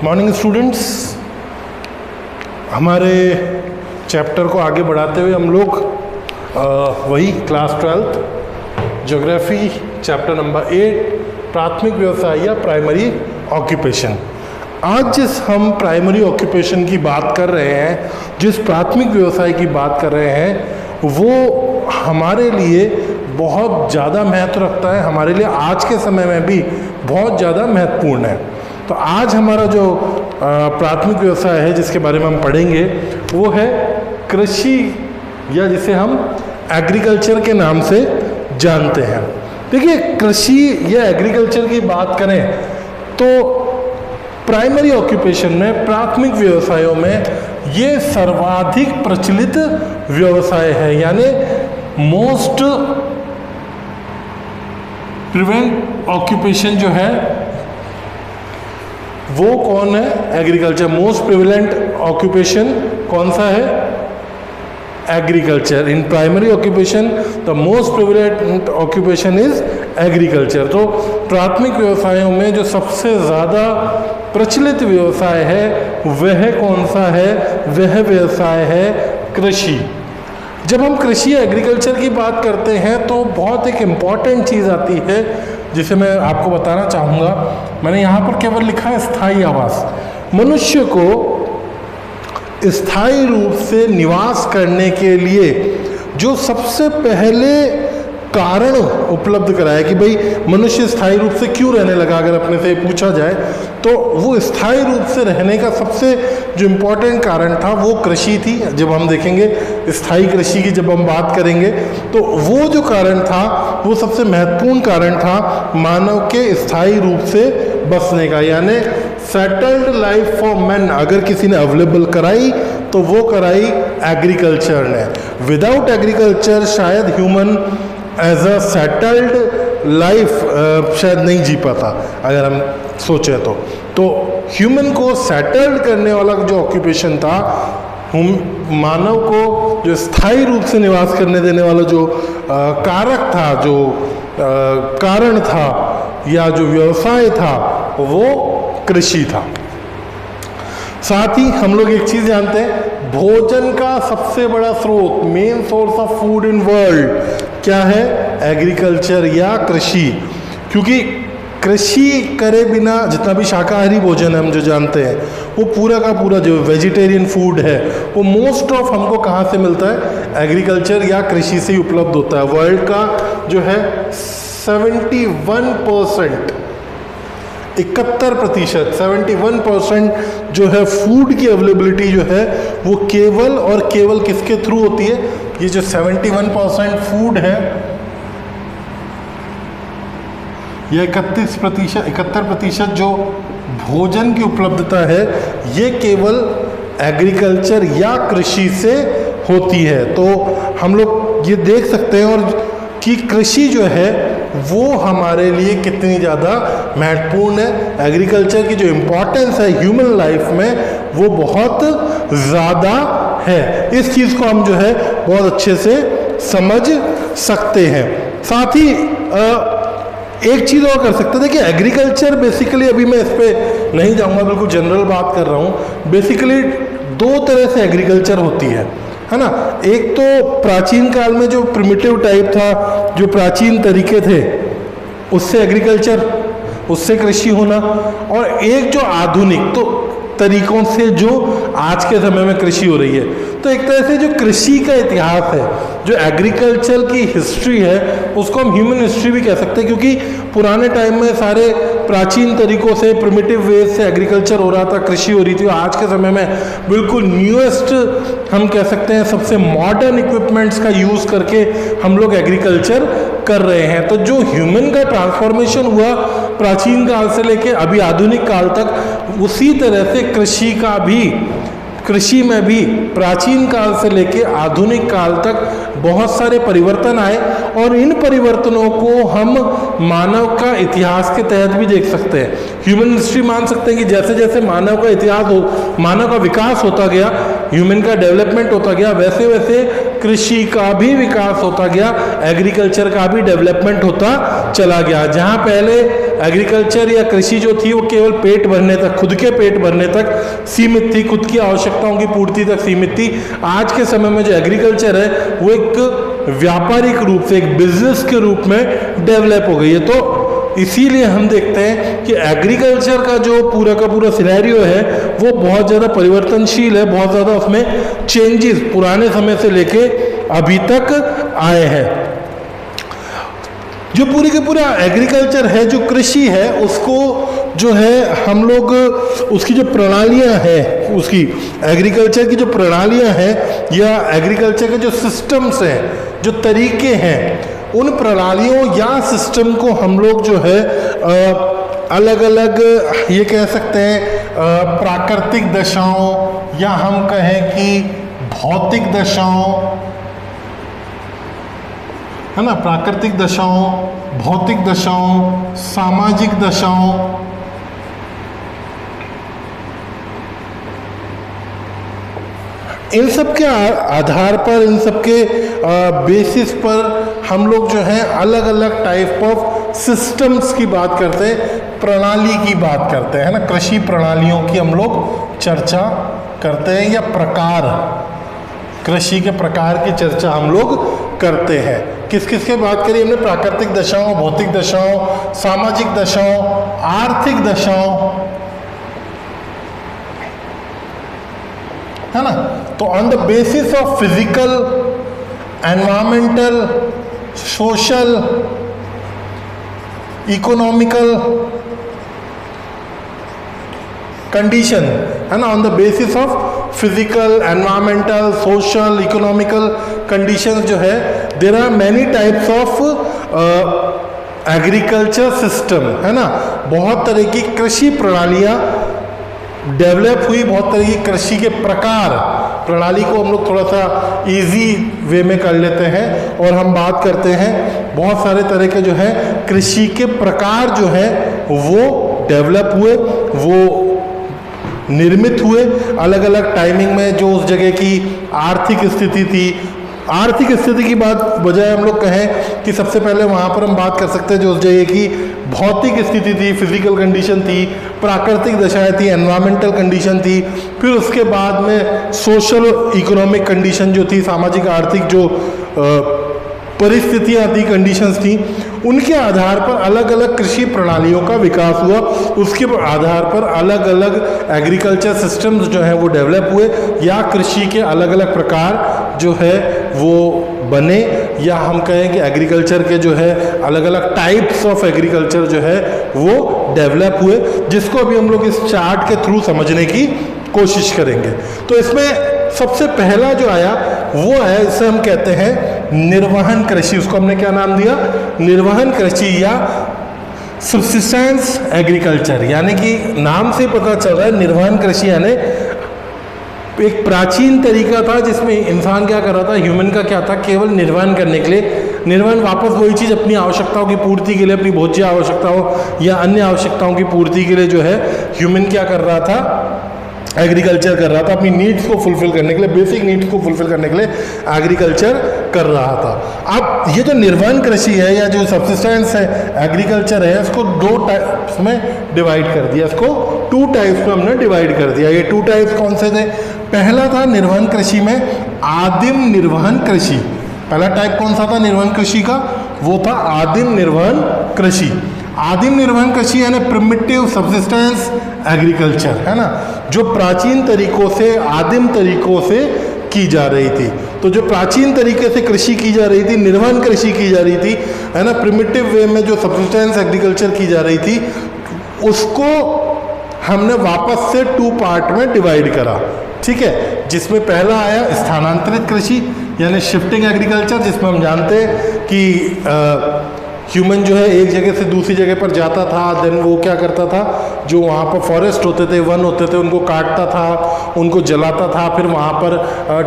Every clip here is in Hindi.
मॉर्निंग स्टूडेंट्स, हमारे चैप्टर को आगे बढ़ाते हुए हम लोग वही क्लास 12 ज्योग्राफी चैप्टर नंबर 8 प्राथमिक व्यवसाय या प्राइमरी ऑक्यूपेशन। आज जिस हम प्राइमरी ऑक्यूपेशन की बात कर रहे हैं, जिस प्राथमिक व्यवसाय की बात कर रहे हैं, वो हमारे लिए बहुत ज़्यादा महत्व रखता है, हमारे लिए आज के समय में भी बहुत ज़्यादा महत्वपूर्ण है। तो आज हमारा जो प्राथमिक व्यवसाय है जिसके बारे में हम पढ़ेंगे वो है कृषि, या जिसे हम एग्रीकल्चर के नाम से जानते हैं। देखिए, कृषि या एग्रीकल्चर की बात करें तो प्राइमरी ऑक्यूपेशन में, प्राथमिक व्यवसायों में ये सर्वाधिक प्रचलित व्यवसाय है, यानी मोस्ट प्रिवेंट ऑक्यूपेशन जो है वो कौन है? एग्रीकल्चर। मोस्ट प्रिवेलेंट ऑक्यूपेशन कौन सा है? Agriculture. In primary occupation the most prevalent occupation is agriculture. तो प्राथमिक व्यवसायों में जो सबसे ज़्यादा प्रचलित व्यवसाय है वह कौन सा है? वह व्यवसाय है कृषि। जब हम कृषि एग्रीकल्चर की बात करते हैं तो बहुत एक इम्पॉर्टेंट चीज़ आती है जिसे मैं आपको बताना चाहूँगा। मैंने यहाँ पर केवल लिखा है स्थायी आवास। मनुष्य को स्थायी रूप से निवास करने के लिए जो सबसे पहले कारण उपलब्ध कराया कि भाई मनुष्य स्थायी रूप से क्यों रहने लगा, अगर अपने से पूछा जाए तो वो स्थायी रूप से रहने का सबसे जो इम्पोर्टेंट कारण था वो कृषि थी। जब हम देखेंगे स्थायी कृषि की जब हम बात करेंगे तो वो जो कारण था वो सबसे महत्वपूर्ण कारण था मानव के स्थायी रूप से बसने का, यानी सेटल्ड लाइफ फॉर मैन अगर किसी ने अवेलेबल कराई तो वो कराई एग्रीकल्चर ने। विदाउट एग्रीकल्चर शायद human as a settled life शायद नहीं जी पाता, अगर हम सोचें तो ह्यूमन को सेटल्ड करने वाला जो ऑक्यूपेशन था, मानव को जो स्थायी रूप से निवास करने देने वाला जो कारक था, जो कारण था या जो व्यवसाय था वो कृषि था। साथ ही हम लोग एक चीज़ जानते हैं, भोजन का सबसे बड़ा स्रोत, main source of food in world क्या है? एग्रीकल्चर या कृषि। क्योंकि कृषि करे बिना जितना भी शाकाहारी भोजन है हम जो जानते हैं वो पूरा का पूरा जो वेजिटेरियन फूड है वो मोस्ट ऑफ हमको कहाँ से मिलता है? एग्रीकल्चर या कृषि से ही उपलब्ध होता है। वर्ल्ड का जो है 71%, 71% जो है फूड की अवेलेबिलिटी जो है वो केवल और केवल किसके थ्रू होती है? ये जो 71% फूड है, ये 71% जो भोजन की उपलब्धता है ये केवल एग्रीकल्चर या कृषि से होती है। तो हम लोग ये देख सकते हैं और कि कृषि जो है वो हमारे लिए कितनी ज़्यादा महत्वपूर्ण है। एग्रीकल्चर की जो इम्पोर्टेंस है ह्यूमन लाइफ में वो बहुत ज़्यादा है। इस चीज़ को हम जो है बहुत अच्छे से समझ सकते हैं। साथ ही एक चीज़ और कर सकते हैं। देखिए, एग्रीकल्चर बेसिकली, अभी मैं इस पर नहीं जाऊँगा, बिल्कुल जनरल बात कर रहा हूँ। बेसिकली दो तरह से एग्रीकल्चर होती है ना। एक तो प्राचीन काल में जो प्रिमिटिव टाइप था, जो प्राचीन तरीके थे उससे एग्रीकल्चर, उससे कृषि होना, और एक जो आधुनिक तो तरीकों से जो आज के समय में कृषि हो रही है। तो एक तरह से जो कृषि का इतिहास है, जो एग्रीकल्चर की हिस्ट्री है, उसको हम ह्यूमन हिस्ट्री भी कह सकते हैं, क्योंकि पुराने टाइम में सारे प्राचीन तरीकों से, प्रिमिटिव वेज से एग्रीकल्चर हो रहा था, कृषि हो रही थी। आज के समय में बिल्कुल न्यूएस्ट हम कह सकते हैं, सबसे मॉडर्न इक्विपमेंट्स का यूज़ करके हम लोग एग्रीकल्चर कर रहे हैं। तो जो ह्यूमन का ट्रांसफॉर्मेशन हुआ प्राचीन काल से लेके अभी आधुनिक काल तक, उसी तरह से कृषि में भी प्राचीन काल से लेके आधुनिक काल तक बहुत सारे परिवर्तन आए, और इन परिवर्तनों को हम मानव का इतिहास के तहत भी देख सकते हैं। ह्यूमन हिस्ट्री मान सकते हैं कि जैसे जैसे मानव का इतिहास मानव का विकास होता गया ह्यूमन का डेवलपमेंट होता गया, वैसे वैसे कृषि का भी विकास होता गया, एग्रीकल्चर का भी डेवलपमेंट होता चला गया। जहाँ पहले एग्रीकल्चर या कृषि जो थी वो केवल पेट भरने तक, खुद के पेट भरने तक सीमित थी, खुद की आवश्यकताओं की पूर्ति तक सीमित थी, आज के समय में जो एग्रीकल्चर है वो एक व्यापारिक रूप से, एक बिजनेस के रूप में डेवलप हो गई है। तो इसीलिए हम देखते हैं कि एग्रीकल्चर का जो पूरा का पूरा सिनेरियो है वो बहुत ज़्यादा परिवर्तनशील है, बहुत ज़्यादा उसमें चेंजेस पुराने समय से लेके अभी तक आए हैं। जो पूरी का पूरा एग्रीकल्चर है, जो कृषि है, उसको जो है हम लोग उसकी जो प्रणालियां हैं, उसकी एग्रीकल्चर की जो प्रणालियां हैं या एग्रीकल्चर के जो सिस्टम्स हैं, जो तरीके हैं, उन प्रणालियों या सिस्टम को हम लोग जो है अलग अलग ये कह सकते हैं प्राकृतिक दशाओं या हम कहें कि भौतिक दशाओं, है ना, प्राकृतिक दशाओं, भौतिक दशाओं, सामाजिक दशाओं, इन सब के आधार पर, इन सब के बेसिस पर हम लोग जो है अलग अलग टाइप ऑफ सिस्टम्स की बात करते हैं, प्रणाली की बात करते हैं, ना, कृषि प्रणालियों की हम लोग चर्चा करते हैं या प्रकार, कृषि के प्रकार की चर्चा हम लोग करते हैं। किस किस की बात करी हमने? प्राकृतिक दशाओं, भौतिक दशाओं, सामाजिक दशाओं, आर्थिक दशाओं, है ना। तो on the basis of physical, environmental, social, economical condition, है ना, on the basis of physical, environmental, social, economical conditions जो है, there are many types of agriculture system, है ना। बहुत तरह की कृषि प्रणालियां डेवलप हुई, बहुत तरह की कृषि के प्रकार, प्रणाली को हम लोग थोड़ा सा इजी वे में कर लेते हैं और हम बात करते हैं बहुत सारे तरह के जो है कृषि के प्रकार जो है वो डेवलप हुए, वो निर्मित हुए अलग अलग टाइमिंग में, जो उस जगह की आर्थिक स्थिति थी। आर्थिक स्थिति की बात बजाय हम लोग कहें कि सबसे पहले वहाँ पर हम बात कर सकते हैं जो उस जगह की भौतिक स्थिति थी, फिजिकल कंडीशन थी, प्राकृतिक दशाएं थी, एनवायरमेंटल कंडीशन थी, फिर उसके बाद में सोशल इकोनॉमिक कंडीशन जो थी, सामाजिक आर्थिक जो परिस्थितियाँ थी, कंडीशंस थी, उनके आधार पर अलग अलग कृषि प्रणालियों का विकास हुआ। उसके आधार पर अलग अलग एग्रीकल्चर सिस्टम्स जो हैं वो डेवलप हुए या कृषि के अलग अलग प्रकार जो है वो बने, या हम कहें कि एग्रीकल्चर के जो है अलग अलग टाइप्स ऑफ एग्रीकल्चर जो है वो डेवलप हुए, जिसको अभी हम लोग इस चार्ट के थ्रू समझने की कोशिश करेंगे। तो इसमें सबसे पहला जो आया वो है, इसे हम कहते हैं निर्वहन कृषि। उसको हमने क्या नाम दिया? निर्वहन कृषि या सब्सिस्टेंस एग्रीकल्चर। यानी कि नाम से पता चल रहा है निर्वहन कृषि यानी एक प्राचीन तरीका था जिसमें इंसान क्या कर रहा था, ह्यूमन का क्या था, केवल निर्वहन करने के लिए, निर्वहन वापस वही चीज़ अपनी आवश्यकताओं की पूर्ति के लिए, अपनी भोज्य आवश्यकताओं या अन्य आवश्यकताओं की पूर्ति के लिए जो है ह्यूमन क्या कर रहा था, एग्रीकल्चर कर रहा था, अपनी नीड्स को फुलफिल करने के लिए, बेसिक नीड्स को फुलफिल करने के लिए एग्रीकल्चर कर रहा था। अब ये जो निर्वहन कृषि है या जो सब्सिस्टेंस है एग्रीकल्चर है, इसको दो टाइप्स में डिवाइड कर दिया, इसको टू टाइप्स में हमने डिवाइड कर दिया। ये टू टाइप्स कौन से थे? पहला था निर्वहन कृषि में आदिम निर्वहन कृषि। पहला टाइप कौन सा था निर्वहन कृषि का? वो था आदिम निर्वहन कृषि। आदिम निर्वहन कृषि यानी प्रिमिटिव सब्सिस्टेंस एग्रीकल्चर, है ना, जो प्राचीन तरीकों से, आदिम तरीकों से की जा रही थी। तो जो प्राचीन तरीके से कृषि की जा रही थी, निर्वहन कृषि की जा रही थी, है ना, प्रिमिटिव वे में जो सब्सिस्टेंस एग्रीकल्चर की जा रही थी, उसको हमने वापस से टू पार्ट में डिवाइड करा, ठीक है। जिसमें पहला आया स्थानांतरित कृषि यानी शिफ्टिंग एग्रीकल्चर, जिसमें हम जानते हैं कि ह्यूमन जो है एक जगह से दूसरी जगह पर जाता था, देन वो क्या करता था, जो वहाँ पर फॉरेस्ट होते थे, वन होते थे, उनको काटता था, उनको जलाता था, फिर वहाँ पर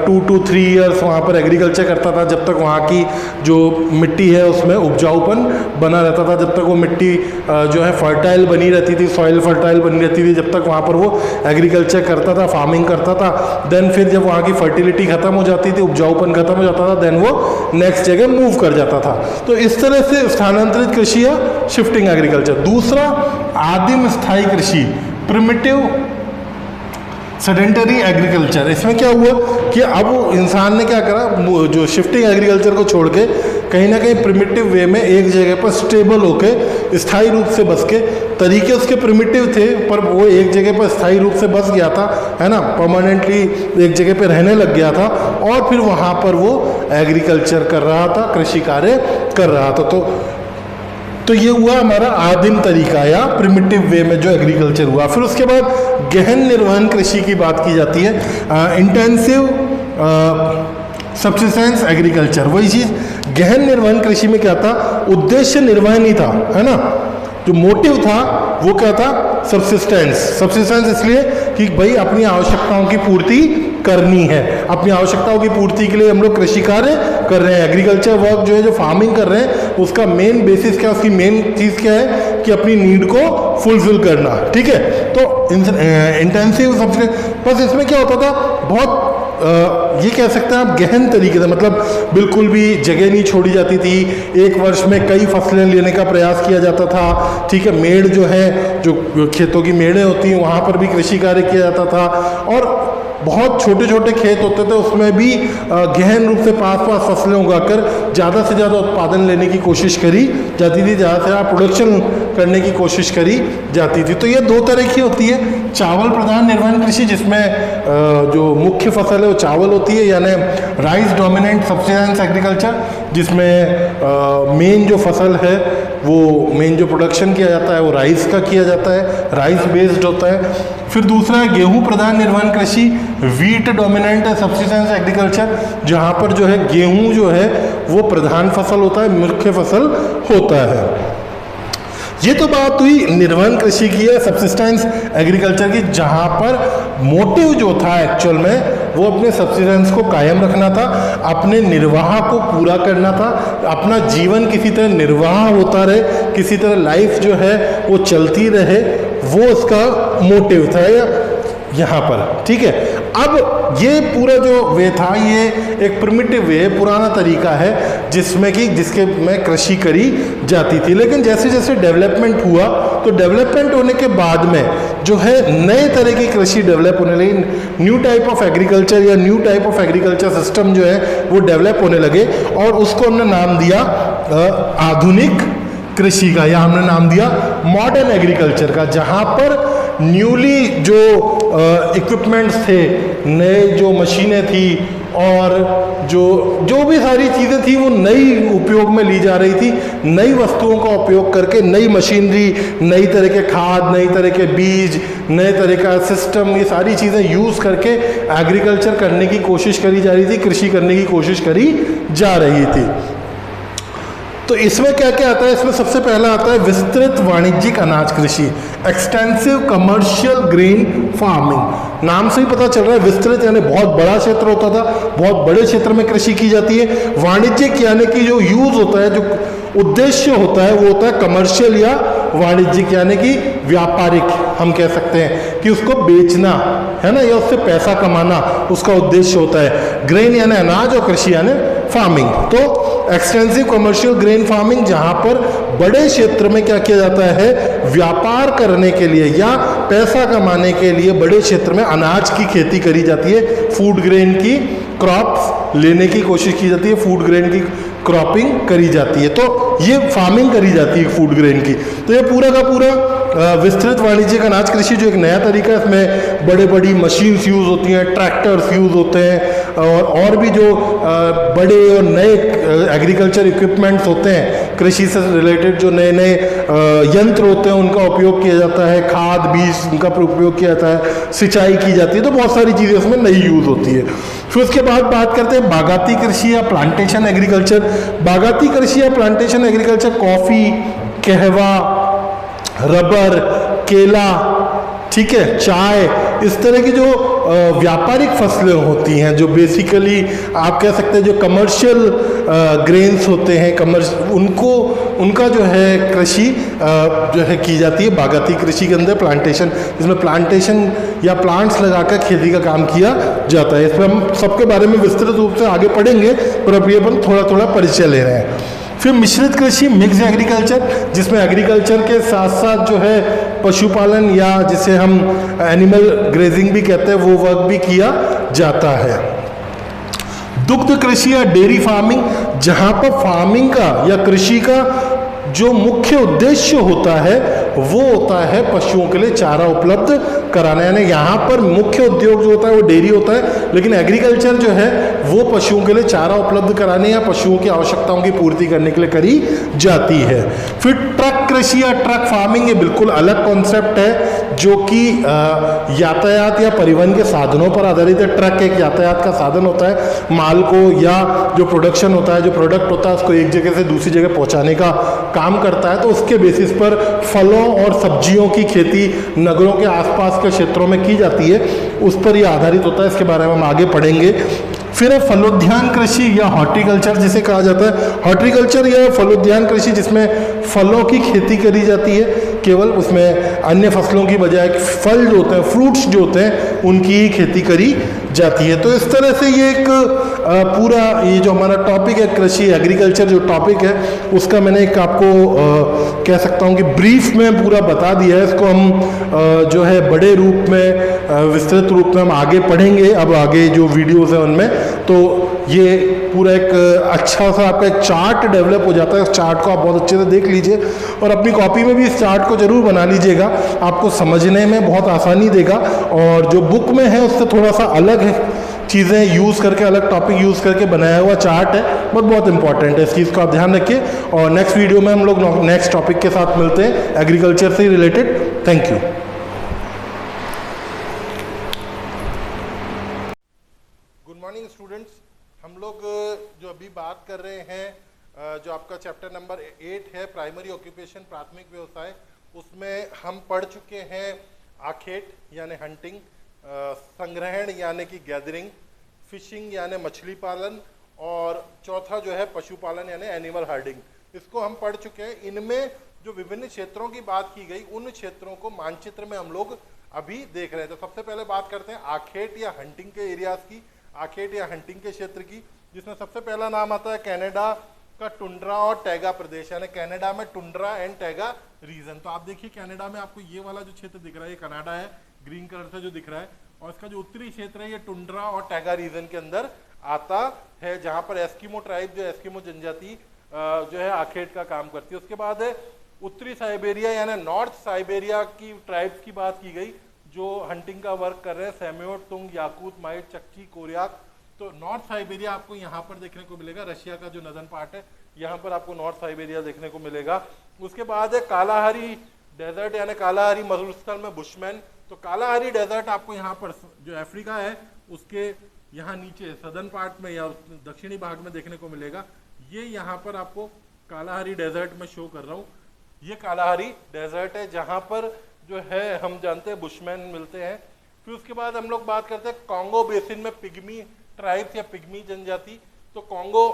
2 to 3 ईयर्स वहाँ पर एग्रीकल्चर करता था, जब तक वहाँ की जो मिट्टी है उसमें उपजाऊपन बना रहता था, जब तक वो मिट्टी जो है फर्टाइल बनी रहती थी, सॉइल फर्टाइल बनी रहती थी, जब तक वहाँ पर वो एग्रीकल्चर करता था, फार्मिंग करता था। देन फिर जब वहाँ की फर्टिलिटी खत्म हो जाती थी, उपजाऊपन खत्म हो जाता था, देन वो नेक्स्ट जगह मूव कर जाता था। तो इस तरह से स्थानांतरित कृषि या शिफ्टिंग एग्रीकल्चर। दूसरा आदिम स्थायी कृषि, प्रिमिटिव सेडेंटरी एग्रीकल्चर। इसमें क्या हुआ कि अब इंसान ने क्या करा, जो शिफ्टिंग एग्रीकल्चर को छोड़ के कहीं ना कहीं प्रिमिटिव वे में एक जगह पर स्टेबल होके स्थायी रूप से बस के, तरीके उसके प्रिमिटिव थे पर वो एक जगह पर स्थायी रूप से बस गया था, है ना, परमानेंटली एक जगह पर रहने लग गया था, और फिर वहाँ पर वो एग्रीकल्चर कर रहा था, कृषि कार्य कर रहा था। तो ये हुआ हमारा आदिम तरीका या प्रिमिटिव वे में जो एग्रीकल्चर हुआ। फिर उसके बाद गहन निर्वहन कृषि की बात की जाती है, इंटेंसिव सब्सिस्टेंस एग्रीकल्चर। वही चीज़ गहन निर्वहन कृषि में क्या था, उद्देश्य निर्वहन ही था, है ना, जो मोटिव था वो क्या था, सब्सिस्टेंस। सब्सिस्टेंस इसलिए कि भाई अपनी आवश्यकताओं की पूर्ति करनी है, अपनी आवश्यकताओं की पूर्ति के लिए हम लोग कृषि कार्य कर रहे हैं। एग्रीकल्चर वर्क जो है, जो फार्मिंग कर रहे हैं, उसका मेन बेसिस क्या, उसकी मेन चीज़ क्या है कि अपनी नीड को फुलफिल करना, ठीक है। तो इंटेंसिव सब्सिस्टेंस, बस इसमें क्या होता था, बहुत ये कह सकते हैं आप गहन तरीके से, मतलब बिल्कुल भी जगह नहीं छोड़ी जाती थी, एक वर्ष में कई फसलें लेने का प्रयास किया जाता था, ठीक है। मेड़ जो है, जो खेतों की मेड़ें होती हैं, वहाँ पर भी कृषि कार्य किया जाता था, और बहुत छोटे छोटे खेत होते थे, उसमें भी गहन रूप से पास फसलें उगाकर ज़्यादा से ज़्यादा उत्पादन लेने की कोशिश करी जाती थी, ज़्यादा से ज़्यादा प्रोडक्शन करने की कोशिश करी जाती थी। तो ये दो तरह की होती है, चावल प्रधान निर्वहन कृषि, जिसमें जो मुख्य फसल है वो चावल होती है, यानी राइस डोमिनेंट सब्सिस्टेंस एग्रीकल्चर, जिसमें मेन जो फसल है, वो मेन जो प्रोडक्शन किया जाता है वो राइस का किया जाता है, राइस बेस्ड होता है। फिर दूसरा है गेहूं प्रधान निर्वहन कृषि, वीट डोमिनेंट सब्सिस्टेंस एग्रीकल्चर, जहाँ पर जो है गेहूं जो है वो प्रधान फसल होता है, मुख्य फसल होता है। ये तो बात हुई निर्वहन कृषि की है, सब्सिस्टेंस एग्रीकल्चर की, जहाँ पर मोटिव जो था एक्चुअल में वो अपने सब्सिस्टेंस को कायम रखना था, अपने निर्वाह को पूरा करना था, अपना जीवन किसी तरह निर्वाह होता रहे, किसी तरह लाइफ जो है वो चलती रहे, वो उसका मोटिव था यहाँ पर, ठीक है। अब ये पूरा जो वे था, ये एक प्रिमिटिव वे, पुराना तरीका है जिसमें कि जिसके में कृषि करी जाती थी। लेकिन जैसे जैसे डेवलपमेंट हुआ, तो डेवलपमेंट होने के बाद में जो है नए तरह की कृषि डेवलप होने लगी, न्यू टाइप ऑफ एग्रीकल्चर या new type of agriculture system जो है वो डेवलप होने लगे, और उसको हमने नाम दिया आधुनिक कृषि का, या हमने नाम दिया मॉडर्न एग्रीकल्चर का, जहाँ पर न्यूली जो इक्विपमेंट्स थे, नए जो मशीनें थी, और जो भी सारी चीज़ें थी वो नई उपयोग में ली जा रही थी, नई वस्तुओं का उपयोग करके, नई मशीनरी, नई तरह के खाद, नई तरह के बीज, नए तरह का सिस्टम, ये सारी चीज़ें यूज़ करके एग्रीकल्चर करने की कोशिश करी जा रही थी, कृषि करने की कोशिश करी जा रही थी। तो इसमें क्या क्या आता है, इसमें सबसे पहला आता है विस्तृत वाणिज्यिक अनाज कृषि, एक्सटेंसिव कमर्शियल ग्रेन फार्मिंग। नाम से ही पता चल रहा है, विस्तृत यानी बहुत बड़ा क्षेत्र होता था, बहुत बड़े क्षेत्र में कृषि की जाती है। वाणिज्यिक यानी कि जो यूज होता है, जो उद्देश्य होता है, वो होता है कमर्शियल या वाणिज्यिक, यानी कि व्यापारिक हम कह सकते हैं कि उसको बेचना है ना, या उससे पैसा कमाना उसका उद्देश्य होता है। ग्रेन यानी अनाज और कृषि यानी फार्मिंग। तो एक्सटेंसिव कमर्शियल ग्रेन फार्मिंग, जहां पर बड़े क्षेत्र में क्या किया जाता है, व्यापार करने के लिए या पैसा कमाने के लिए बड़े क्षेत्र में अनाज की खेती करी जाती है, फूड ग्रेन की क्रॉप्स लेने की कोशिश की जाती है, फूड ग्रेन की क्रॉपिंग करी जाती है, तो ये फार्मिंग करी जाती है फूड ग्रेन की। तो ये पूरा का पूरा विस्तृत वाणिज्यिक अनाज कृषि जो एक नया तरीका है, इसमें बड़े बड़ी मशीन्स यूज़ होती हैं, ट्रैक्टर्स यूज़ होते हैं, और भी जो बड़े और नए एग्रीकल्चर इक्विपमेंट्स होते हैं कृषि से रिलेटेड जो नए नए यंत्र होते हैं उनका उपयोग किया जाता है, खाद बीज उनका उपयोग किया जाता है, सिंचाई की जाती है, तो बहुत सारी चीज़ें उसमें नई यूज़ होती है। फिर उसके बाद बात करते हैं बागाती कृषि या प्लांटेशन एग्रीकल्चर। बागाती कृषि या प्लांटेशन एग्रीकल्चर कॉफ़ी, कहवा, रबर, केला, ठीक है, चाय, इस तरह की जो व्यापारिक फसलें होती हैं, जो बेसिकली आप कह सकते हैं जो कमर्शियल ग्रेन्स होते हैं, उनका जो है कृषि जो है की जाती है बागाती कृषि के अंदर, प्लांटेशन, जिसमें प्लांटेशन या प्लांट्स लगाकर खेती का काम किया जाता है। इस पर हम सबके बारे में विस्तृत रूप से आगे पढ़ेंगे, पर अभी अपन थोड़ा थोड़ा परिचय ले रहे हैं। फिर मिश्रित कृषि, मिक्स एग्रीकल्चर, जिसमें एग्रीकल्चर के साथ साथ जो है पशुपालन या जिसे हम एनिमल ग्रेजिंग भी कहते हैं वो वर्क भी किया जाता है। दुग्ध कृषि या डेयरी फार्मिंग, जहां पर फार्मिंग का या कृषि का जो मुख्य उद्देश्य होता है वो होता है पशुओं के लिए चारा उपलब्ध कराना, यानी यहाँ पर मुख्य उद्योग जो होता है वो डेयरी होता है, लेकिन एग्रीकल्चर जो है वो पशुओं के लिए चारा उपलब्ध कराने या पशुओं की आवश्यकताओं की पूर्ति करने के लिए करी जाती है। फिर ट्रक कृषि या ट्रक फार्मिंग, ये बिल्कुल अलग कॉन्सेप्ट है जो कि यातायात या परिवहन के साधनों पर आधारित है। ट्रक एक यातायात का साधन होता है, माल को या जो प्रोडक्शन होता है, जो प्रोडक्ट होता है उसको एक जगह से दूसरी जगह पहुंचाने का काम करता है। तो उसके बेसिस पर फलों और सब्जियों की खेती नगरों के आसपास के क्षेत्रों में की जाती है, उस पर यह आधारित होता है। इसके बारे में हम आगे पढ़ेंगे। फिर है फलोद्यान कृषि या हॉर्टिकल्चर, जिसे कहा जाता है हॉर्टिकल्चर या फलोद्यान कृषि, जिसमें फलों की खेती करी जाती है, केवल उसमें अन्य फसलों की बजाय फल जो होते हैं, फ्रूट्स जो होते हैं, उनकी ही खेती करी जाती है। तो इस तरह से ये एक पूरा ये जो हमारा टॉपिक है कृषि एग्रीकल्चर जो टॉपिक है उसका मैंने एक आपको कह सकता हूँ कि ब्रीफ में पूरा बता दिया है। इसको हम जो है बड़े रूप में विस्तृत रूप में हम आगे पढ़ेंगे, अब आगे जो वीडियोज़ हैं उनमें, तो ये पूरा एक अच्छा सा आपका एक चार्ट डेवलप हो जाता है। उस चार्ट को आप बहुत अच्छे से देख लीजिए और अपनी कॉपी में भी इस चार्ट को जरूर बना लीजिएगा, आपको समझने में बहुत आसानी देगा। और जो बुक में है उससे थोड़ा सा अलग है, चीज़ें यूज़ करके, अलग टॉपिक यूज़ करके बनाया हुआ चार्ट है, बट बहुत इंपॉर्टेंट है, इस चीज़ को आप ध्यान रखिए। और नेक्स्ट वीडियो में हम लोग नेक्स्ट टॉपिक के साथ मिलते हैं एग्रीकल्चर से related. Thank you. Good morning students, हम लोग जो अभी बात कर रहे हैं जो आपका चैप्टर नंबर 8 है प्राइमरी ऑक्यूपेशन, प्राथमिक व्यवसाय, उसमें हम पढ़ चुके हैं आखेट यानी हंटिंग, संग्रहण यानी कि गैदरिंग, फिशिंग यानी मछली पालन, और चौथा जो है पशुपालन यानी एनिमल हर्डिंग, इसको हम पढ़ चुके हैं। इनमें जो विभिन्न क्षेत्रों की बात की गई, उन क्षेत्रों को मानचित्र में हम लोग अभी देख रहे हैं। तो सबसे पहले बात करते हैं आखेट या हंटिंग के एरियाज की, आखेट या हंटिंग के क्षेत्र की, जिसमें सबसे पहला नाम आता है कनाडा का टुंड्रा और टैगा प्रदेश, यानी कनाडा में टुंड्रा एंड टैगा रीजन। तो आप देखिए कनाडा में आपको ये वाला जो क्षेत्र दिख रहा है ये कनाडा है, ग्रीन कलर से जो दिख रहा है, और इसका जो उत्तरी क्षेत्र है ये टुंड्रा और टैगा रीजन के अंदर आता है, जहां पर एस्किमो ट्राइब जो एस्किमो जनजाति जो है आखेट का काम करती है। उसके बाद है उत्तरी साइबेरिया यानी नॉर्थ साइबेरिया की ट्राइब्स की बात की गई जो हंटिंग का वर्क कर रहे हैं, सेम्योट, तुंग, याकूत, माइट, चक्की, कोरियाक। तो नॉर्थ साइबेरिया आपको यहाँ पर देखने को मिलेगा, रशिया का जो नदन पार्ट है यहाँ पर आपको नॉर्थ साइबेरिया देखने को मिलेगा। उसके बाद है कालाहारी डेजर्ट यानी कालाहारी मरुस्थल में बुशमैन। तो कालाहारी डेजर्ट आपको यहाँ पर जो अफ्रीका है उसके यहाँ नीचे सदर्न पार्ट में या दक्षिणी भाग में देखने को मिलेगा। ये यहाँ पर आपको कालाहारी डेजर्ट में शो कर रहा हूँ, ये कालाहारी डेजर्ट है जहाँ पर जो है हम जानते हैं बुशमैन मिलते हैं। फिर उसके बाद हम लोग बात करते हैं कॉन्गो बेसिन में पिग्मी ट्राइब्स या पिग्मी जनजाति। तो कॉन्गो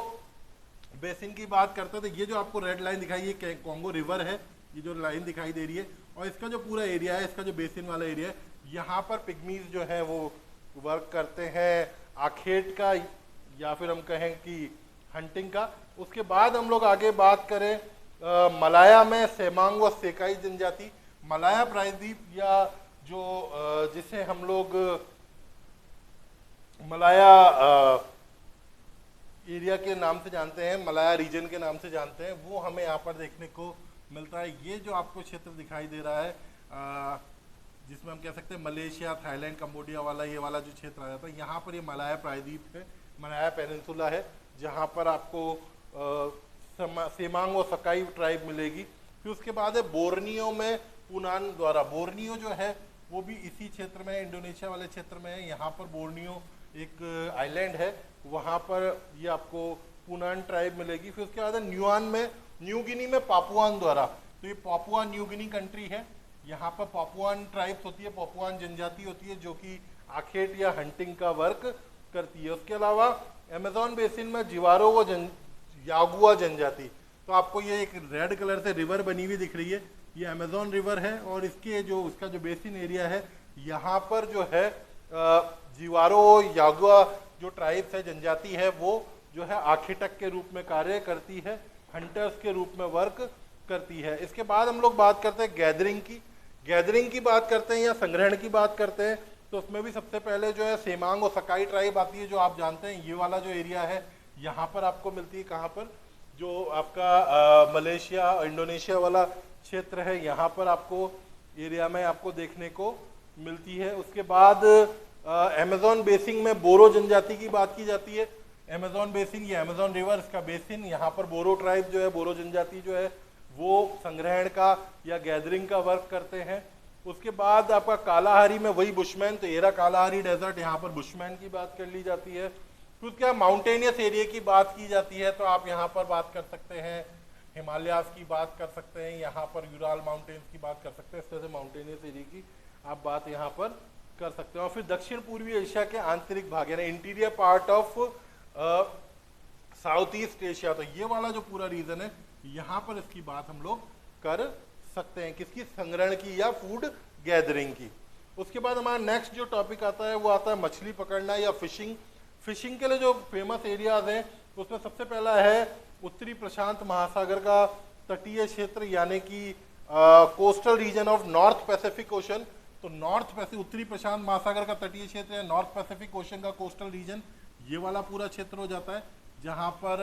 बेसिन की बात करते हैं तो ये जो आपको रेड लाइन दिखाई ये कॉन्गो रिवर है, ये जो लाइन दिखाई दे रही है, और इसका जो पूरा एरिया है, इसका जो बेसिन वाला एरिया है, यहाँ पर पिग्मीज जो है वो वर्क करते हैं आखेट का या फिर हम कहें कि हंटिंग का। उसके बाद हम लोग आगे बात करें मलाया में सेमांग व सेकाई जनजाति। मलाया प्रायद्वीप या जो जिसे हम लोग मलाया एरिया के नाम से जानते हैं, मलाया रीजन के नाम से जानते हैं, वो हमें यहाँ पर देखने को मिलता है। ये जो आपको क्षेत्र दिखाई दे रहा है जिसमें हम कह सकते हैं मलेशिया, थाईलैंड, कंबोडिया वाला ये वाला जो क्षेत्र आ जाता है, यहाँ पर ये मलाया प्रायद्वीप है, मलाया पेनिनसुला है, जहाँ पर आपको सेमांग और सकाई ट्राइब मिलेगी। फिर उसके बाद है बोर्नियो में पुनान द्वारा, बोर्नियो जो है वो भी इसी क्षेत्र में, इंडोनेशिया वाले क्षेत्र में है। यहाँ पर बोर्नियो एक आइलैंड है, वहाँ पर ये आपको पुनान ट्राइब मिलेगी। फिर उसके बाद है न्यूआन में, न्यू गिनी में पापुआन द्वारा, तो ये पापुआ न्यू गिनी कंट्री है। यहाँ पर पापुआन ट्राइब्स होती है, पापुआन जनजाति होती है जो कि आखेट या हंटिंग का वर्क करती है। उसके अलावा अमेजोन बेसिन में जिवारो व यागुआ जनजाति, तो आपको ये एक रेड कलर से रिवर बनी हुई दिख रही है, ये अमेजोन रिवर है और इसके जो उसका जो बेसिन एरिया है यहाँ पर जो है जिवारो यागुआ जो ट्राइब्स है, जनजाति है, वो जो है आखेटक के रूप में कार्य करती है, हंटर्स के रूप में वर्क करती है। इसके बाद हम लोग बात करते हैं गैदरिंग की बात करते हैं या संग्रहण की बात करते हैं, तो उसमें भी सबसे पहले जो है सेमांग और सकाई ट्राइब आती है, जो आप जानते हैं ये वाला जो एरिया है यहाँ पर आपको मिलती है। कहाँ पर? जो आपका मलेशिया इंडोनेशिया वाला क्षेत्र है, यहाँ पर आपको एरिया में आपको देखने को मिलती है। उसके बाद अमेजोन बेसिन में बोरो जनजाति की बात की जाती है। अमेजोन बेसिन, ये अमेजोन रिवर इसका बेसिन, यहाँ पर बोरो ट्राइब जो है, बोरो जनजाति जो है वो संग्रहण का या गैदरिंग का वर्क करते हैं। उसके बाद आपका कालाहारी में वही बुशमैन, तो एरा कालाहारी डेजर्ट, यहाँ पर बुशमैन की बात कर ली जाती है। फिर उसके बाद माउंटेनियस एरिया की बात की जाती है, तो आप यहाँ पर बात कर सकते हैं हिमालयास की बात कर सकते हैं, यहाँ पर यूराल माउंटेन्स की बात कर सकते हैं। इस तरह से माउंटेनियस एरिया की आप बात यहाँ पर कर सकते हैं। और फिर दक्षिण पूर्वी एशिया के आंतरिक भाग यानी interior part of south east Asia, तो ये वाला जो पूरा रीजन है यहाँ पर इसकी बात हम लोग कर सकते हैं, किसकी? संग्रहण की या फूड गैदरिंग की। उसके बाद हमारा नेक्स्ट जो टॉपिक आता है वो आता है मछली पकड़ना या फिशिंग। फिशिंग के लिए जो फेमस एरियाज हैं उसमें सबसे पहला है उत्तरी प्रशांत महासागर का तटीय क्षेत्र यानी कि coastal region of north Pacific ocean. तो नॉर्थ पैसिफिक, उत्तरी प्रशांत महासागर का तटीय क्षेत्र है, नॉर्थ पैसिफिक ओशन का कोस्टल रीजन, ये वाला पूरा क्षेत्र हो जाता है जहाँ पर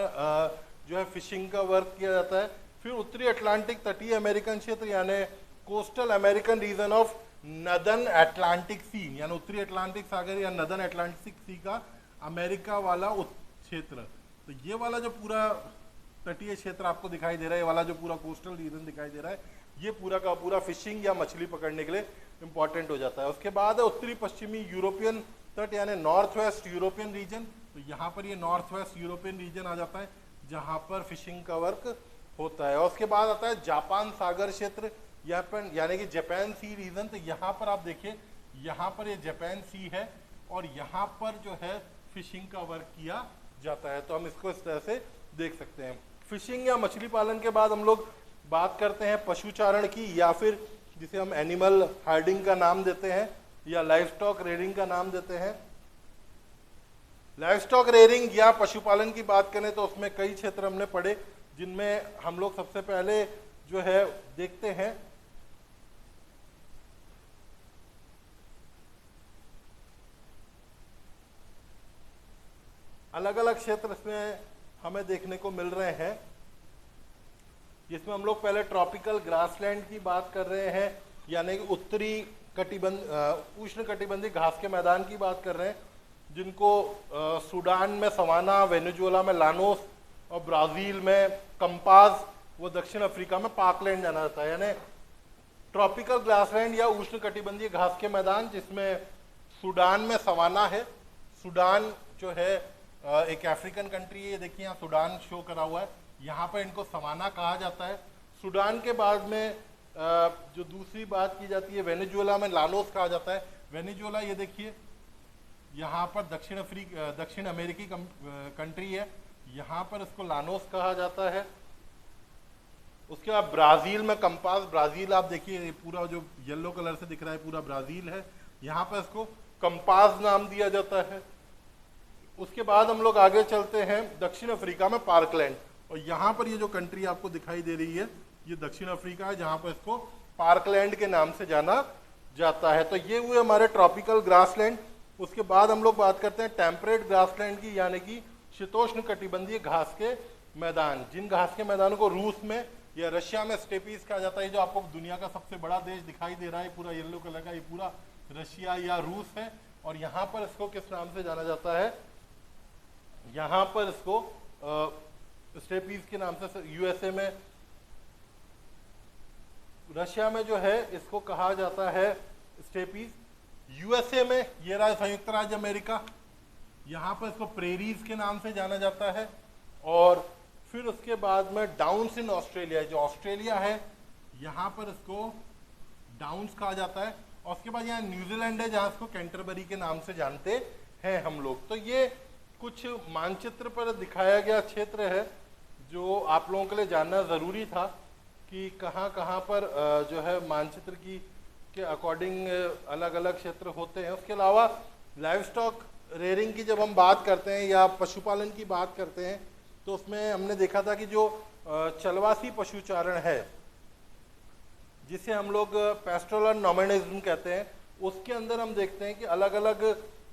जो है फिशिंग का वर्क किया जाता है। फिर उत्तरी अटलांटिक तटीय अमेरिकन क्षेत्र यानी coastal American region of northern Atlantic सी, यानी उत्तरी अटलांटिक सागर या नदर्न अटलांटिक सी का अमेरिका वाला क्षेत्र। तो ये वाला जो पूरा तटीय क्षेत्र आपको दिखाई दे रहा है, ये वाला जो पूरा कोस्टल रीजन दिखाई दे रहा है, ये पूरा का पूरा फिशिंग या मछली पकड़ने के लिए इंपॉर्टेंट हो जाता है। उसके बाद है उत्तरी पश्चिमी यूरोपियन तट यानी नॉर्थ वेस्ट यूरोपियन रीजन, तो यहाँ पर ये नॉर्थ वेस्ट यूरोपियन रीजन आ जाता है जहाँ पर फिशिंग का वर्क होता है। और उसके बाद आता है जापान सागर क्षेत्र यहाँ पर यानी कि जापान सी रीजन, तो यहाँ पर आप देखिए यहाँ पर ये जापान सी है और यहाँ पर जो है फिशिंग का वर्क किया जाता है, तो हम इसको इस तरह से देख सकते हैं। फिशिंग या मछली पालन के बाद हम लोग बात करते हैं पशुचारण की या फिर जिसे हम एनिमल हर्डिंग का नाम देते हैं या लाइव स्टॉक रेयरिंग का नाम देते हैं। लाइव स्टॉक रेयरिंग या पशुपालन की बात करें तो उसमें कई क्षेत्र हमने पढ़े, जिनमें हम लोग सबसे पहले जो है देखते हैं अलग अलग क्षेत्र इसमें हमें देखने को मिल रहे हैं, जिसमें हम लोग पहले ट्रॉपिकल ग्रासलैंड की बात कर रहे हैं यानी कि उत्तरी उष्ण कटिबंधीय घास के मैदान की बात कर रहे हैं, जिनको सूडान में सवाना, वेनेजुएला में लानोस और ब्राज़ील में कंपास, वो दक्षिण अफ्रीका में पार्कलैंड जाना जाता है। यानी ट्रॉपिकल ग्रासलैंड या उष्ण कटिबंधीय घास के मैदान, जिसमें सूडान में सवाना है। सूडान जो है एक अफ्रीकन कंट्री है, ये देखिए यहाँ सूडान शो करा हुआ है, यहाँ पर इनको सवाना कहा जाता है। सूडान के बाद में जो दूसरी बात की जाती है वेनेजुएला में लानोस कहा जाता है। वेनेजुएला ये देखिए यहाँ पर दक्षिण अमेरिकी कंट्री है, यहाँ पर इसको लानोस कहा जाता है। उसके बाद ब्राज़ील में कंपास, ब्राज़ील आप देखिए पूरा जो येलो कलर से दिख रहा है पूरा ब्राज़ील है, यहाँ पर इसको कंपास नाम दिया जाता है। उसके बाद हम लोग आगे चलते हैं दक्षिण अफ्रीका में पार्कलैंड, और यहाँ पर ये जो कंट्री आपको दिखाई दे रही है ये दक्षिण अफ्रीका है, जहाँ पर इसको पार्कलैंड के नाम से जाना जाता है। तो ये हुए हमारे ट्रॉपिकल ग्रासलैंड। उसके बाद हम लोग बात करते हैं टेम्परेट ग्रासलैंड की यानी कि शीतोष्ण कटिबंधीय घास के मैदान, जिन घास के मैदानों को रूस में या रशिया में स्टेपीज कहा जाता है। जो आपको दुनिया का सबसे बड़ा देश दिखाई दे रहा है पूरा येलो कलर का, ये पूरा रशिया या रूस है, और यहाँ पर इसको किस नाम से जाना जाता है? यहाँ पर इसको स्टेपीज के नाम से, यूएसए में, रशिया में जो है इसको कहा जाता है स्टेपीज। यूएसए में ये रहा संयुक्त राज्य अमेरिका, यहाँ पर इसको प्रेरीज के नाम से जाना जाता है। और फिर उसके बाद में डाउन्स इन ऑस्ट्रेलिया, जो ऑस्ट्रेलिया है यहाँ पर इसको डाउन्स कहा जाता है। और उसके बाद यहाँ न्यूजीलैंड है जहाँ इसको कैंटरबरी के नाम से जानते हैं हम लोग। तो ये कुछ मानचित्र पर दिखाया गया क्षेत्र है जो आप लोगों के लिए जानना ज़रूरी था कि कहाँ कहाँ पर जो है मानचित्र की के अकॉर्डिंग अलग अलग क्षेत्र होते हैं। उसके अलावा लाइव स्टॉक रेयरिंग की जब हम बात करते हैं या पशुपालन की बात करते हैं तो उसमें हमने देखा था कि जो चलवासी पशुचारण है जिसे हम लोग पेस्टोरल और नॉमेडिज्म कहते हैं, उसके अंदर हम देखते हैं कि अलग अलग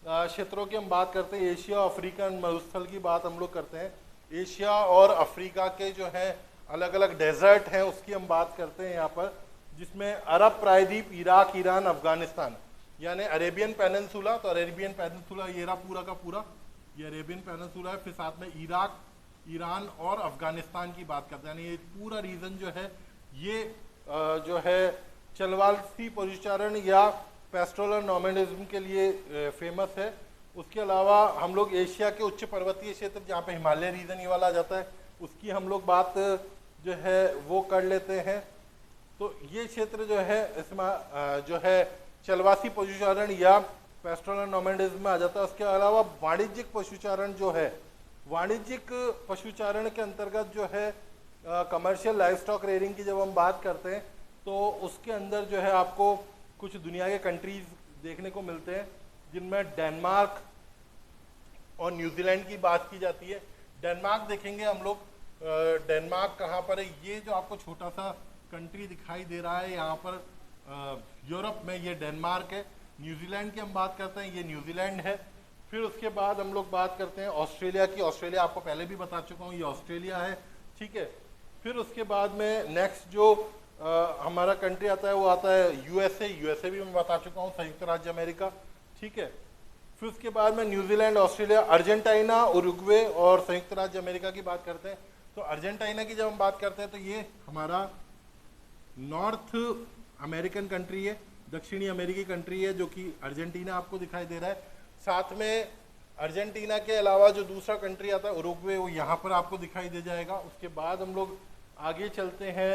क्षेत्रों की हम बात करते हैं। एशिया अफ्रीका मरुस्थल की बात हम लोग करते हैं। एशिया और अफ्रीका के जो है अलग अलग डेजर्ट हैं उसकी हम बात करते हैं यहाँ पर, जिसमें अरब प्रायद्वीप, इराक, ईरान, अफगानिस्तान, यानी अरेबियन पेनिनसुला। तो अरेबियन पेनिनसुला ये रहा पूरा का पूरा, ये अरेबियन पेनिनसुला है। फिर साथ में इराक, ईरान और अफगानिस्तान की बात करते हैं, यानी ये पूरा रीजन जो है ये जो है चलवासी पशुचारण या पेस्टोरल नॉमेडिज्म के लिए फेमस है। उसके अलावा हम लोग एशिया के उच्च पर्वतीय क्षेत्र जहाँ पे हिमालय रीजन ये वाला आ जाता है उसकी हम लोग बात जो है वो कर लेते हैं। तो ये क्षेत्र जो है इसमें जो है चलवासी पशुचारण या पेस्टोरल नॉमेडिज्म में आ जाता है। उसके अलावा वाणिज्यिक पशुचारण जो है, वाणिज्यिक पशुचारण के अंतर्गत जो है कमर्शियल लाइव स्टॉक रेयरिंग की जब हम बात करते हैं तो उसके अंदर जो है आपको कुछ दुनिया के कंट्रीज देखने को मिलते हैं जिनमें डेनमार्क और न्यूजीलैंड की बात की जाती है। डेनमार्क देखेंगे हम लोग, डेनमार्क कहाँ पर है, ये जो आपको छोटा सा कंट्री दिखाई दे रहा है यहाँ पर यूरोप में, ये डेनमार्क है। न्यूजीलैंड की हम बात करते हैं, ये न्यूजीलैंड है। फिर उसके बाद हम लोग बात करते हैं ऑस्ट्रेलिया की, ऑस्ट्रेलिया आपको पहले भी बता चुका हूँ, ये ऑस्ट्रेलिया है, ठीक है। फिर उसके बाद में नेक्स्ट जो हमारा कंट्री आता है वो आता है यूएसए, यूएसए भी मैं बता चुका हूँ, संयुक्त राज्य अमेरिका, ठीक है। फिर उसके बाद में न्यूजीलैंड, ऑस्ट्रेलिया, अर्जेंटीना, उरुग्वे और संयुक्त राज्य अमेरिका की बात करते हैं। तो अर्जेंटीना की जब हम बात करते हैं तो ये हमारा नॉर्थ अमेरिकन कंट्री है, दक्षिणी अमेरिकी कंट्री है, जो कि अर्जेंटीना आपको दिखाई दे रहा है। साथ में अर्जेंटीना के अलावा जो दूसरा कंट्री आता है उरुग्वे, वो यहाँ पर आपको दिखाई दे जाएगा। उसके बाद हम लोग आगे चलते हैं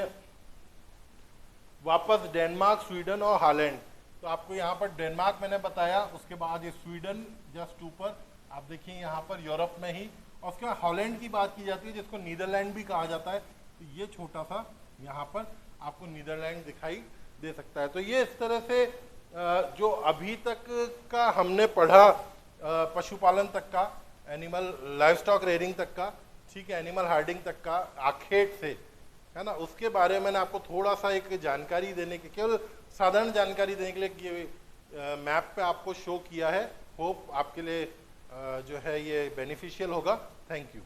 वापस डेनमार्क, स्वीडन और हॉलैंड। तो आपको यहाँ पर डेनमार्क मैंने बताया, उसके बाद ये स्वीडन जस्ट ऊपर आप देखिए यहाँ पर यूरोप में ही, और उसके बाद हॉलैंड की बात की जाती है जिसको नीदरलैंड भी कहा जाता है। तो ये छोटा सा यहाँ पर आपको नीदरलैंड दिखाई दे सकता है। तो ये इस तरह से जो अभी तक का हमने पढ़ा पशुपालन तक का, एनिमल लाइव स्टॉक रेयरिंग तक का, ठीक है, एनिमल हार्डिंग तक का आखेट से, है ना, उसके बारे में मैंने आपको थोड़ा सा एक जानकारी देने के, केवल साधारण जानकारी देने के लिए ये मैप पे आपको शो किया है। होप आपके लिए जो है ये बेनिफिशियल होगा। Thank you.